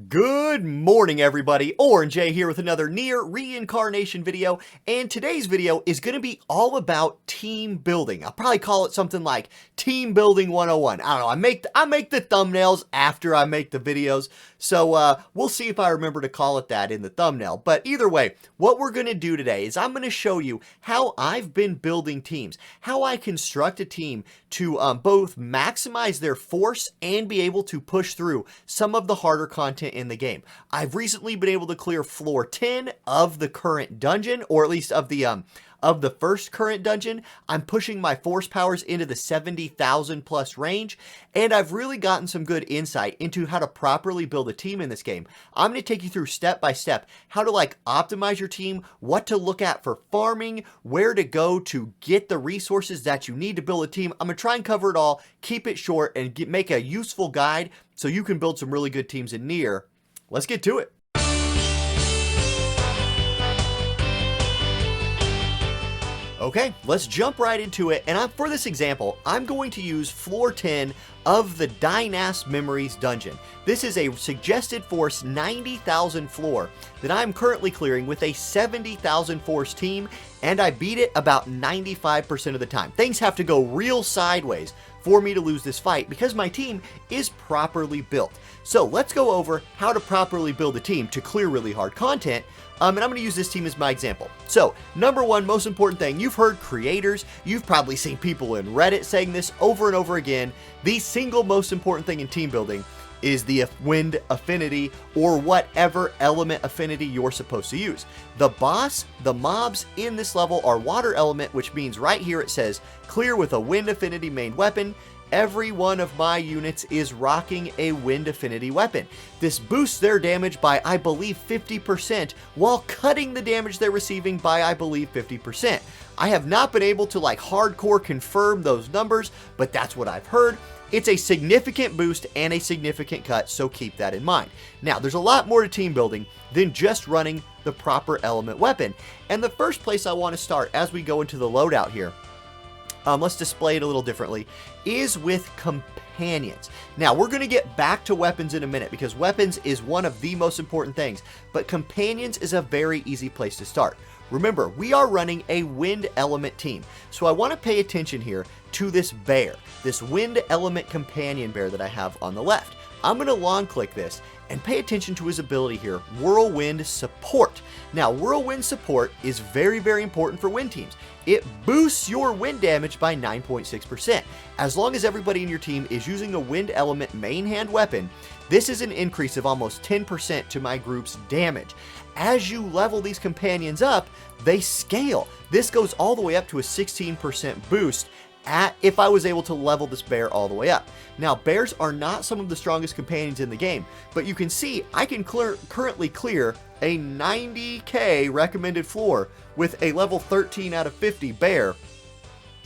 Good morning, everybody. Orange J here with another Nier Reincarnation video, and today's video is going to be all about team building. I'll probably call it something like Team Building 101. I don't know. I make the thumbnails after I make the videos, so we'll see if I remember to call it that in the thumbnail. But either way, what we're going to do today is I'm going to show you how I've been building teams, how I construct a team to both maximize their force and be able to push through some of the harder content in the game. I've recently been able to clear floor 10 of the current dungeon, or at least of the first current dungeon. I'm pushing my force powers into the 70,000 plus range, and I've really gotten some good insight into how to properly build a team in this game. I'm going to take you through step by step how to optimize your team, what to look at for farming, where to go to get the resources that you need to build a team. I'm going to try and cover it all, keep it short, and make a useful guide so you can build some really good teams in Nier. Let's get to it. Okay, let's jump right into it, and for this example, I'm going to use floor 10 of the Dynas Memories dungeon. This is a suggested force 90,000 floor that I'm currently clearing with a 70,000 force team, and I beat it about 95% of the time. Things have to go real sideways for me to lose this fight because my team is properly built. So let's go over how to properly build a team to clear really hard content. And I'm going to use this team as my example. So, number one, most important thing, you've heard creators, you've probably seen people in Reddit saying this over and over again. The single most important thing in team building is the wind affinity, or whatever element affinity you're supposed to use. The mobs in this level are water element, which means right here it says clear with a wind affinity main weapon. Every one of my units is rocking a wind affinity weapon. This boosts their damage by, I believe, 50%, while cutting the damage they're receiving by, I believe, 50%. I have not been able to hardcore confirm those numbers, but that's what I've heard. It's a significant boost and a significant cut, so keep that in mind. Now, there's a lot more to team building than just running the proper element weapon. And the first place I want to start as we go into the loadout here, let's display it a little differently, is with companions. Now, we're going to get back to weapons in a minute because weapons is one of the most important things, but companions is a very easy place to start. Remember, we are running a wind element team, so I want to pay attention here to this bear, this wind element companion bear that I have on the left. I'm going to long click this and pay attention to his ability here, Whirlwind Support. Now, Whirlwind Support is very, very important for wind teams. It boosts your wind damage by 9.6%. As long as everybody in your team is using a wind element main hand weapon, this is an increase of almost 10% to my group's damage. As you level these companions up, they scale. This goes all the way up to a 16% boost if I was able to level this bear all the way up. Now, bears are not some of the strongest companions in the game, but you can see I can currently clear a 90k recommended floor with a level 13 out of 50 bear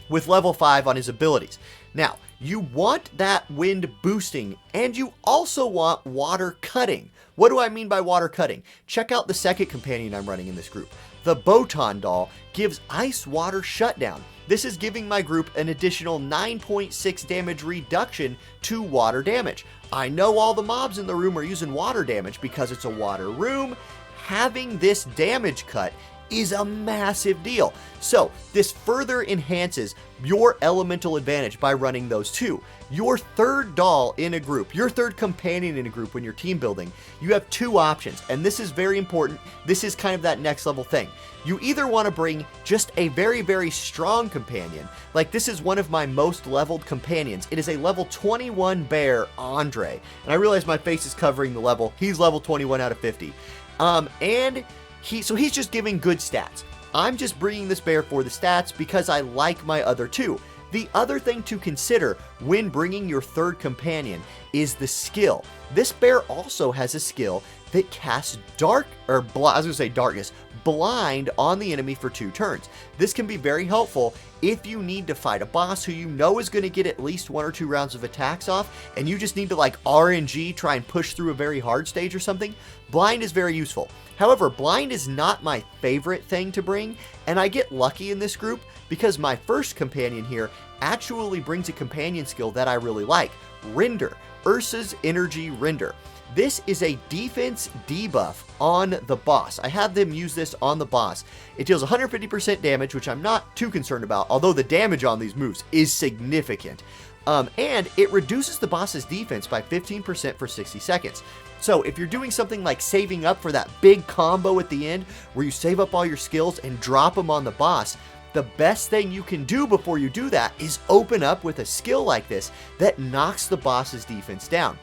with level 5 on his abilities. Now, you want that wind boosting, and you also want water cutting. What do I mean by water cutting? Check out the second companion I'm running in this group. The Botan doll gives ice water shutdown. This is giving my group an additional 9.6 damage reduction to water damage. I know all the mobs in the room are using water damage because it's a water room. Having this damage cut is a massive deal. So this further enhances your elemental advantage by running those two. Your third doll in a group, your third companion in a group when you're team building, you have two options, and this is very important. This is kind of that next level thing. You either want to bring just a very, very strong companion, like this is one of my most leveled companions. It is a level 21 bear, Andre, and I realize my face is covering the level. He's level 21 out of 50. So he's just giving good stats. I'm just bringing this bear for the stats because I like my other two. The other thing to consider when bringing your third companion is the skill. This bear also has a skill that casts blind on the enemy for 2 turns. This can be very helpful if you need to fight a boss who you know is going to get at least 1 or 2 rounds of attacks off, and you just need to RNG try and push through a very hard stage or something. Blind is very useful. However, blind is not my favorite thing to bring, and I get lucky in this group because my first companion here actually brings a companion skill that I really like, Render, Ursa's Energy Render. This is a defense debuff on the boss. I have them use this on the boss. It deals 150% damage, which I'm not too concerned about, although the damage on these moves is significant. And it reduces the boss's defense by 15% for 60 seconds. So if you're doing something like saving up for that big combo at the end, where you save up all your skills and drop them on the boss, the best thing you can do before you do that is open up with a skill like this that knocks the boss's defense down.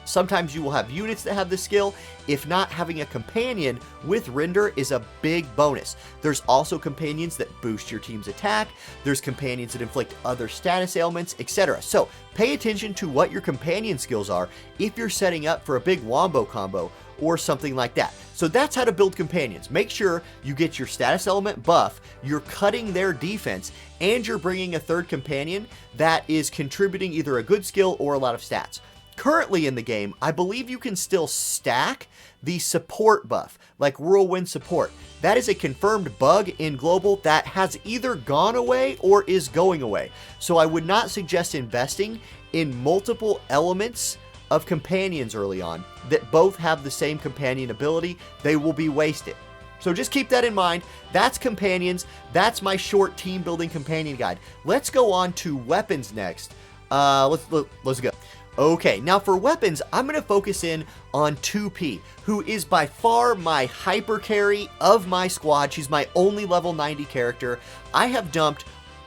Sometimes you will have units that have this skill. If not, having a companion with Render is a big bonus. There's also companions that boost your team's attack. There's companions that inflict other status ailments, etc. So pay attention to what your companion skills are if you're setting up for a big wombo combo or something like that. So that's how to build companions. Make sure you get your status element buff, you're cutting their defense, and you're bringing a third companion that is contributing either a good skill or a lot of stats. Currently in the game, I believe you can still stack the support buff, like Whirlwind Support. That is a confirmed bug in Global that has either gone away or is going away. So I would not suggest investing in multiple elements of companions early on that both have the same companion ability. They will be wasted. So just keep that in mind. That's companions. That's my short team building companion guide. Let's go on to weapons next. Let's go. Okay, now for weapons, I'm going to focus in on 2P, who is by far my hyper carry of my squad. She's my only level 90 character. I have dumped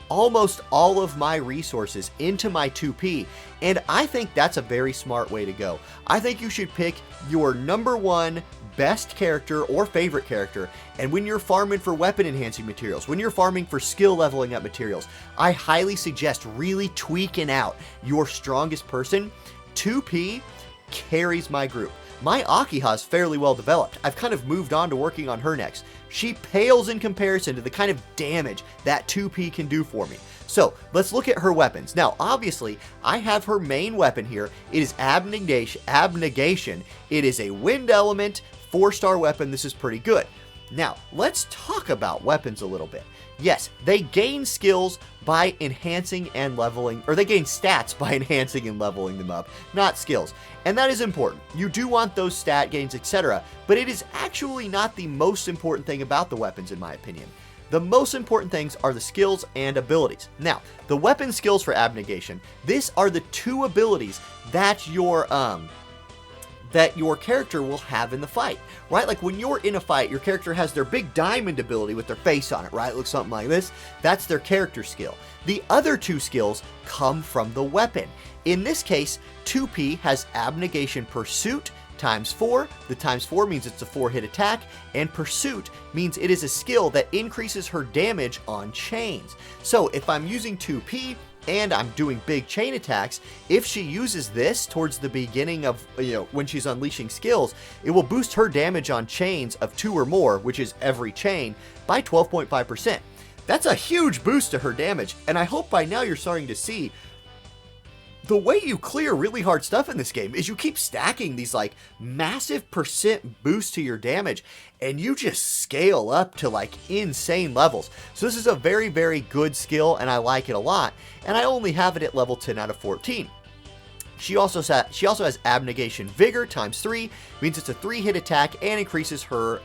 almost all of my resources into my 2P, and I think that's a very smart way to go. I think you should pick your #1 best character or favorite character, and when you're farming for weapon enhancing materials, when you're farming for skill leveling up materials, I highly suggest really tweaking out your strongest person. 2P carries my group. My Akiha is fairly well developed. I've kind of moved on to working on her next. She pales in comparison to the kind of damage that 2P can do for me. So let's look at her weapons. Now, obviously, I have her main weapon here. It is Abnegation. It is a wind element, 4-star weapon. This is pretty good. Now, let's talk about weapons a little bit. Yes, they gain skills by enhancing and leveling, or they gain stats by enhancing and leveling them up, not skills. And that is important. You do want those stat gains, etc., but it is actually not the most important thing about the weapons, in my opinion. The most important things are the skills and abilities. Now, the weapon skills for Abnegation, these are the 2 abilities that your character will have in the fight, right? Like when you're in a fight, your character has their big diamond ability with their face on it, right? It looks something like this. That's their character skill. The other 2 skills come from the weapon. In this case, 2P has Abnegation Pursuit ×4. The ×4 means it's a 4-hit attack, and Pursuit means it is a skill that increases her damage on chains. So if I'm using 2P, and I'm doing big chain attacks, if she uses this towards the beginning of, when she's unleashing skills, it will boost her damage on chains of 2 or more, which is every chain, by 12.5%. That's a huge boost to her damage, and I hope by now you're starting to see the way you clear really hard stuff in this game is you keep stacking these like massive percent boosts to your damage, and you just scale up to like insane levels. So this is a very, very good skill, and I like it a lot, and I only have it at level 10 out of 14. She also has Abnegation Vigor ×3, means it's a 3-hit attack and increases her,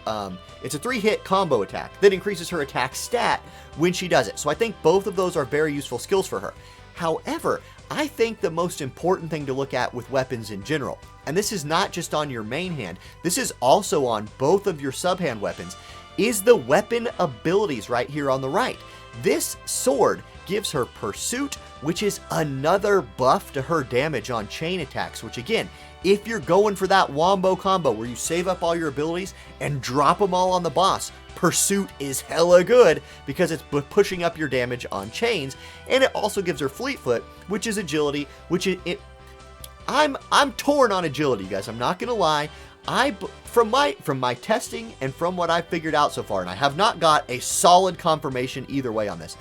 it's a 3-hit combo attack that increases her attack stat when she does it. So I think both of those are very useful skills for her. However, I think the most important thing to look at with weapons in general, and this is not just on your main hand, this is also on both of your sub-hand weapons, is the weapon abilities right here on the right. This sword gives her Pursuit, which is another buff to her damage on chain attacks, which again, if you're going for that wombo combo where you save up all your abilities and drop them all on the boss, Pursuit is hella good because it's pushing up your damage on chains, and it also gives her Fleetfoot, which is agility, which I'm torn on agility, guys. I'm not gonna lie. From my testing and from what I've figured out so far, and I have not got a solid confirmation either way on this,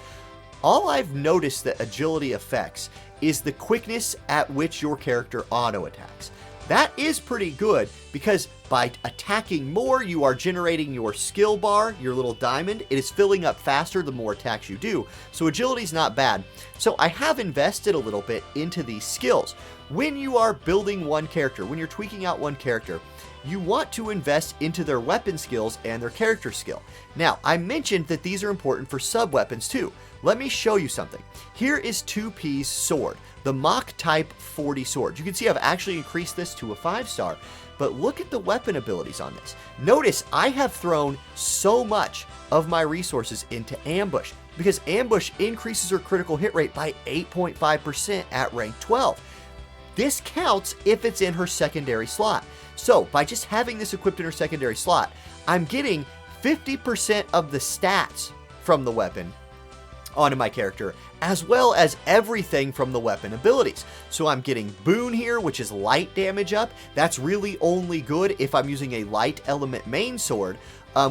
all I've noticed that agility affects is the quickness at which your character auto attacks. that is pretty good because by attacking more, you are generating your skill bar, your little diamond. It is filling up faster the more attacks you do. So agility is not bad. So I have invested a little bit into these skills. When you are building one character, when you're tweaking out one character, you want to invest into their weapon skills and their character skill. Now, I mentioned that these are important for sub-weapons too. Let me show you something. Here is 2P's sword, the Mach Type 40 sword. You can see I've actually increased this to a 5-star, but look at the weapon abilities on this. Notice I have thrown so much of my resources into ambush because ambush increases her critical hit rate by 8.5% at rank 12. This counts if it's in her secondary slot. So by just having this equipped in her secondary slot, I'm getting 50% of the stats from the weapon onto my character, as well as everything from the weapon abilities. So I'm getting Boon here, which is light damage up. That's really only good if I'm using a light element main sword,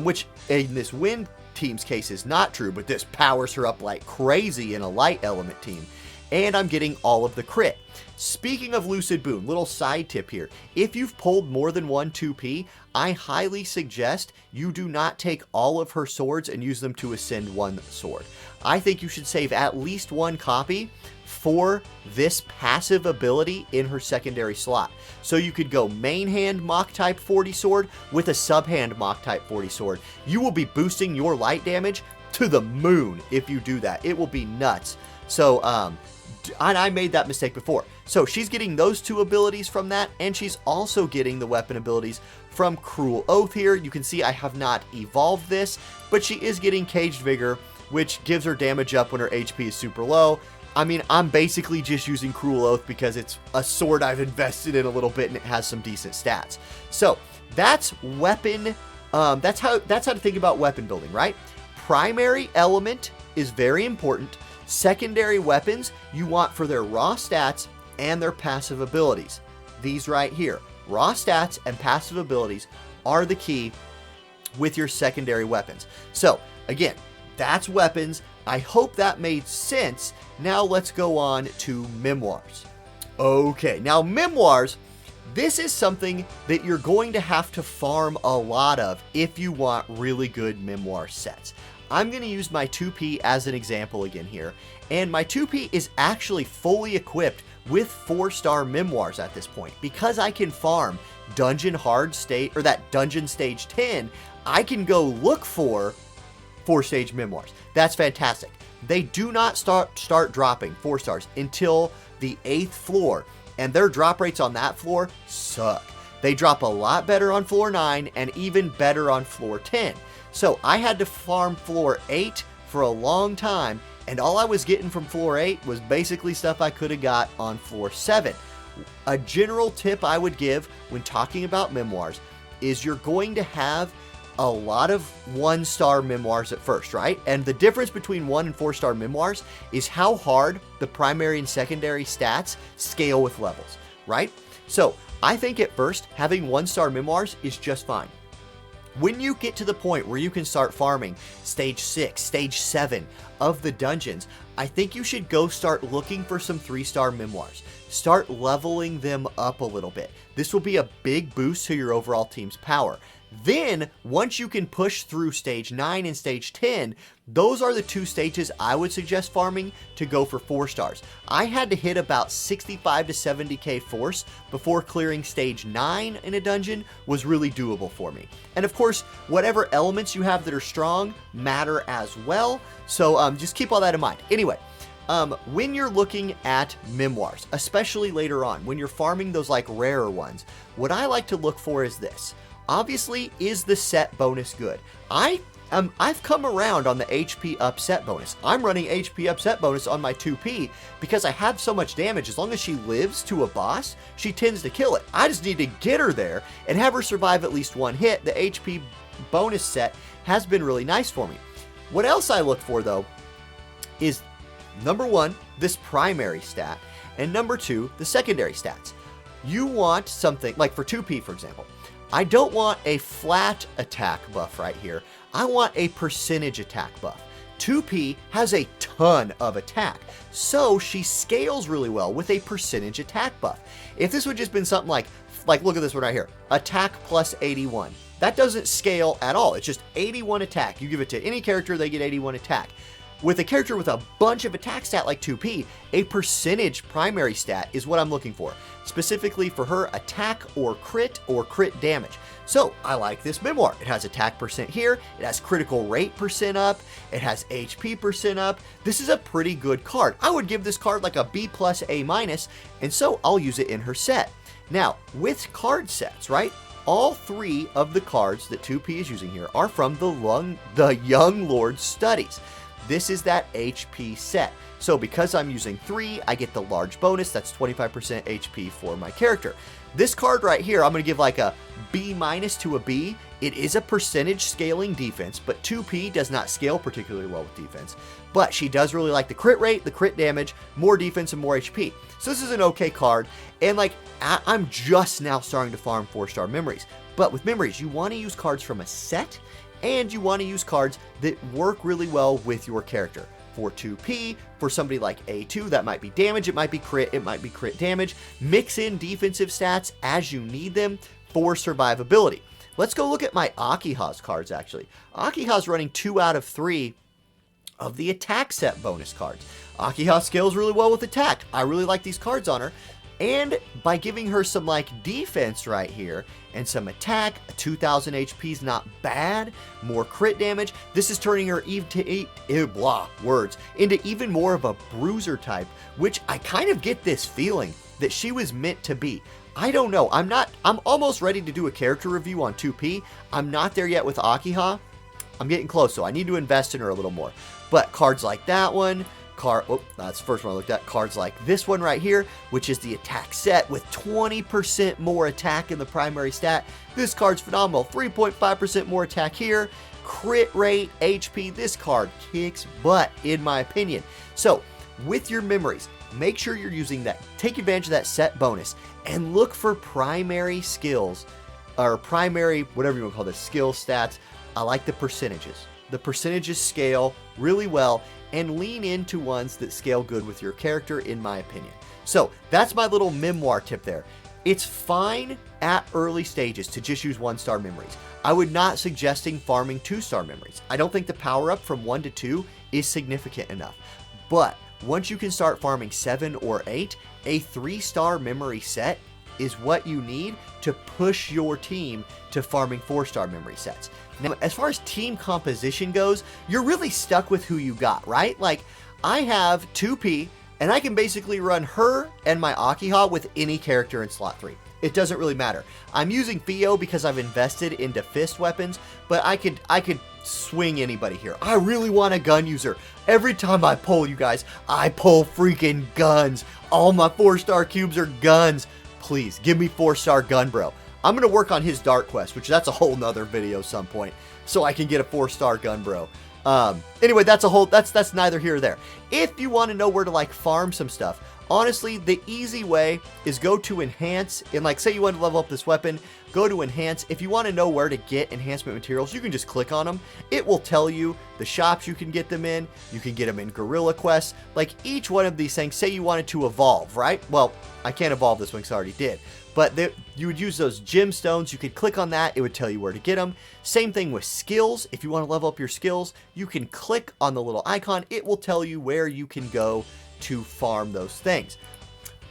which in this wind team's case is not true, but this powers her up like crazy in a light element team. And I'm getting all of the crit. Speaking of Lucid Boon, little side tip here. If you've pulled more than one 2P, I highly suggest you do not take all of her swords and use them to ascend one sword. I think you should save at least one copy for this passive ability in her secondary slot. So you could go main hand Mach Type 40 sword with a sub hand Mach Type 40 sword. You will be boosting your light damage to the moon if you do that. It will be nuts. So, and I made that mistake before. So she's getting those two abilities from that, and she's also getting the weapon abilities from Cruel Oath here. You can see I have not evolved this, but she is getting Caged Vigor, which gives her damage up when her HP is super low. I mean, I'm basically just using Cruel Oath because it's a sword I've invested in a little bit and it has some decent stats. So that's weapon, that's how to think about weapon building, right? Primary element is very important. Secondary weapons you want for their raw stats and their passive abilities. These right here, raw stats and passive abilities are the key with your secondary weapons. So again, that's weapons. I hope that made sense. Now let's go on to memoirs. Okay, now memoirs, this is something that you're going to have to farm a lot of if you want really good memoir sets. I'm going to use my 2P as an example again here, and my 2P is actually fully equipped with 4-star memoirs at this point. Because I can farm dungeon hard state, or that dungeon stage 10, I can go look for 4-stage memoirs. That's fantastic. They do not start dropping 4 stars until the 8th floor, and their drop rates on that floor suck. They drop a lot better on floor 9 and even better on floor 10. So I had to farm floor 8 for a long time, and all I was getting from floor 8 was basically stuff I could have got on floor 7. A general tip I would give when talking about memoirs is you're going to have a lot of 1-star memoirs at first, right? And the difference between 1 and 4-star memoirs is how hard the primary and secondary stats scale with levels, right? So I think at first having 1-star memoirs is just fine. When you get to the point where you can start farming stage 6, stage 7 of the dungeons, I think you should go start looking for some 3-star memoirs. Start leveling them up a little bit. This will be a big boost to your overall team's power. Then, once you can push through stage 9 and stage 10, those are the 2 stages I would suggest farming to go for 4 stars. I had to hit about 65 to 70k force before clearing stage 9 in a dungeon was really doable for me. And of course, whatever elements you have that are strong matter as well, so just keep all that in mind. Anyway, when you're looking at memoirs, especially later on, when you're farming those like rarer ones, what I like to look for is this. Obviously, is the set bonus good? I've come around on the HP up set bonus. I'm running HP up set bonus on my 2P because I have so much damage. As long as she lives to a boss, she tends to kill it. I just need to get her there and have her survive at least 1 hit. The HP bonus set has been really nice for me. What else I look for, though, is number 1, this primary stat, and number 2, the secondary stats. You want something, like for 2P, for example, I don't want a flat attack buff right here. I want a percentage attack buff. 2P has a ton of attack, so she scales really well with a percentage attack buff. If this would just been something like like, look at this one right here. Attack plus 81. That doesn't scale at all. It's just 81 attack. You give it to any character, they get 81 attack. With a character with a bunch of attack stat like 2P, a percentage primary stat is what I'm looking for. Specifically for her, attack or crit damage. So I like this memoir. It has attack percent here. It has critical rate percent up. It has HP percent up. This is a pretty good card. I would give this card like a B plus A minus, and so I'll use it in her set. Now, with card sets, right? All 3 of the cards that 2P is using here are from the Young Lord Studies. This is that HP set. So because I'm using 3, I get the large bonus. That's 25% HP for my character. This card right here, I'm going to give like a B minus to a B. It is a percentage scaling defense, but 2P does not scale particularly well with defense. But she does really like the crit rate, the crit damage, more defense, and more HP. So this is an okay card. And like, I'm just now starting to farm 4-star memories. But with memories, you want to use cards from a set, and you want to use cards that work really well with your character. For 2P, for somebody like A2, that might be damage, it might be crit, it might be crit damage. Mix in defensive stats as you need them for survivability. Let's go look at my Akiha's cards, actually. Akiha's running 2 out of 3 of the attack set bonus cards. Akiha scales really well with attack. I really like these cards on her. And by giving her some like defense right here and some attack, 2000 HP is not bad. More crit damage. This is turning her into even more of a bruiser type, which I kind of get this feeling that she was meant to be. I don't know. I'm almost ready to do a character review on 2P. I'm not there yet with Akiha. I'm getting close, so I need to invest in her a little more. But cards like that one, that's the first one I looked at. Cards like this one right here, which is the attack set with 20% more attack in the primary stat. This card's phenomenal. 3.5% more attack here. Crit rate, HP. This card kicks butt, in my opinion. So, with your memories, make sure you're using that. Take advantage of that set bonus and look for primary skills, or primary, whatever you want to call this, skill stats. I like the percentages. The percentages scale really well, and lean into ones that scale good with your character, in my opinion. So that's my little memoir tip there. It's fine at early stages to just use 1-star memories. I would not suggesting farming 2-star memories. I don't think the power up from 1 to 2 is significant enough. But once you can start farming 7 or 8, a 3-star memory set is what you need to push your team to farming 4-star memory sets. Now, as far as team composition goes, you're really stuck with who you got, right? Like, I have 2P, and I can basically run her and my Akiha with any character in slot 3. It doesn't really matter. I'm using Theo because I've invested into fist weapons, but I could swing anybody here. I really want a gun user. Every time I pull, you guys, I pull freaking guns. All my 4-star cubes are guns. Please, give me 4-star gun, bro. I'm going to work on his Dark Quest, which that's a whole nother video some point, so I can get a 4-star gun, bro. Anyway, that's neither here or there. If you want to know where to like farm some stuff, honestly, the easy way is go to enhance, and like say you want to level up this weapon, go to enhance. If you want to know where to get enhancement materials, you can just click on them. It will tell you the shops you can get them in. You can get them in Gorilla Quests. Like each one of these things, say you wanted to evolve, right? Well, I can't evolve this one because I already did. But you would use those gemstones. You could click on that. It would tell you where to get them. Same thing with skills. If you want to level up your skills, you can click on the little icon. It will tell you where you can go to farm those things.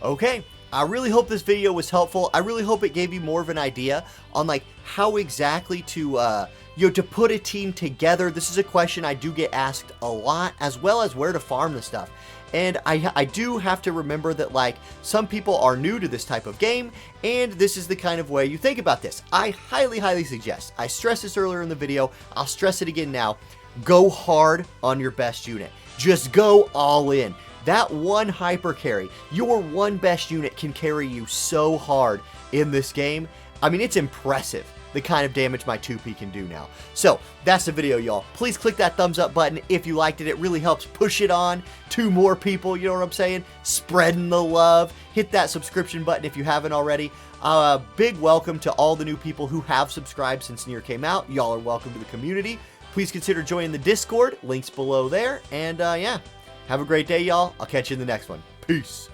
Okay, I really hope this video was helpful. I really hope it gave you more of an idea on like how exactly to to put a team together. This is a question I do get asked a lot, as well as where to farm the stuff. And I do have to remember that like some people are new to this type of game, and this is the kind of way you think about this. I highly suggest, I stressed this earlier in the video, I'll stress it again now, go hard on your best unit. Just go all in. That one hyper carry, your one best unit can carry you so hard in this game. I mean, it's impressive the kind of damage my 2P can do now. So that's the video, y'all. Please click that thumbs up button if you liked it. It really helps push it on to more people. You know what I'm saying? Spreading the love. Hit that subscription button if you haven't already. Big welcome to all the new people who have subscribed since Nier came out. Y'all are welcome to the community. Please consider joining the Discord. Links below there. And yeah, have a great day, y'all. I'll catch you in the next one. Peace.